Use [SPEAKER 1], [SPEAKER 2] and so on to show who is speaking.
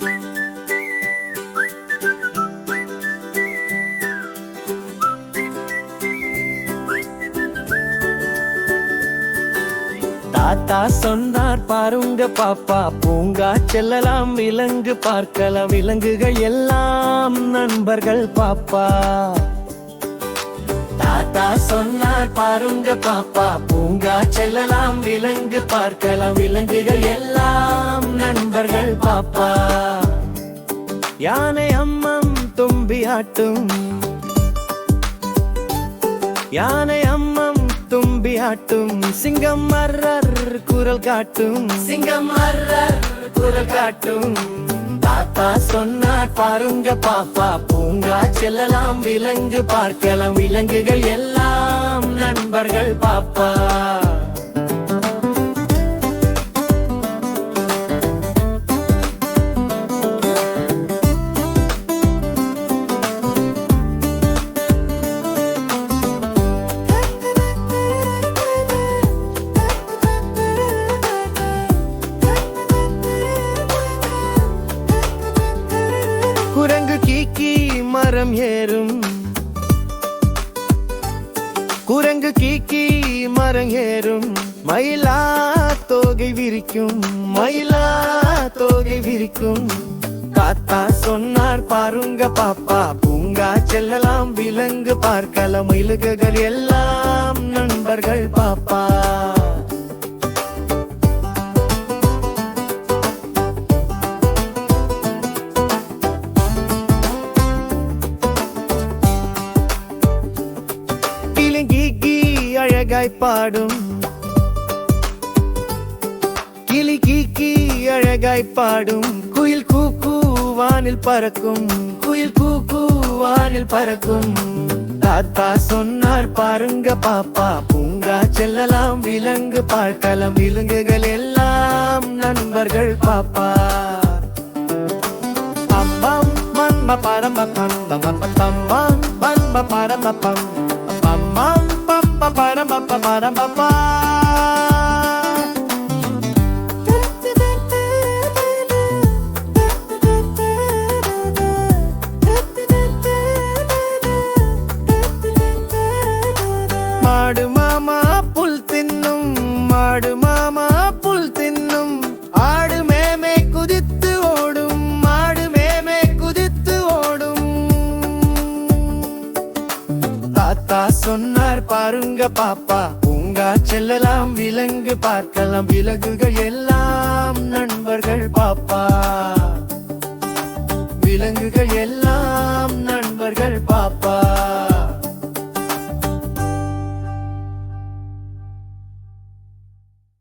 [SPEAKER 1] தாத்தா சொன்னார் பாருங்க பாப்பா, பூங்கா செல்லலாம், விலங்கு பார்க்கலாம், விலங்குகள் எல்லாம் நண்பர்கள் பாப்பா. தாத்தா சொன்னார் பாருங்க பாப்பா, பூங்கா செல்லலாம், விலங்கு பார்க்கலாம், விலங்குகள் எல்லாம் நண்பர்கள் பாப்பா. யானை அம்மம் தும்பி ஆட்டும், யானை அம்மம் தும்பி ஆட்டும், சிங்கம் மர்ரர் குரல் காட்டும், சிங்கம் மர்ரர் குரல் காட்டும். தாத்தா சொன்னார் பாருங்க பாப்பா, பூங்கா செல்லலாம், விலங்கு பார்க்கலாம், விலங்குகள் எல்லாம் நண்பர்கள் பாப்பா. குரங்கு கீக்கி மரம் ஏறும், குரங்கு கீக்கி மரம் ஏறும், மயிலா தோகை விரிக்கும், மயிலா தோகை விரிக்கும். தாத்தா சொன்னார் பாருங்க பாப்பா, பூங்கா செல்லலாம், விலங்கு பார்க்கலாம், விலங்குகள் எல்லாம் நண்பர்கள் பாப்பா. கிளி அழகாய் பாடும், கிளி கீக்கி அழகாய் பாடும், குயில் கூக்கு வானில் பறக்கும், குயில் கூக்கு வானில் பறக்கும். தாத்தா சொன்னார் பாருங்க பாப்பா, பூங்கா செல்லலாம், விலங்கு பார்க்கலாம், விலங்குகள் எல்லாம் நண்பர்கள் பாப்பா. பம்பம் மன்ம பரமபம் பம்பம் மன்ம பரமபம் பம்பம் பம்ப பரமப பரமபா. மாடு மாமா புல் தின்னும், மாடு மாமா புல் தின்னும், ஆடு மேமே குதித்து ஓடும், மாடு மேமே குதித்து ஓடும். தாத்தா சொன்னார் பாருங்க பாப்பா, பூங்கா செல்லலாம், விலங்கு பார்க்கலாம், விலங்குகள் எல்லாம் நண்பர்கள் பாப்பா, விலங்குகள் எல்லாம் நண்பர்கள் பாப்பா.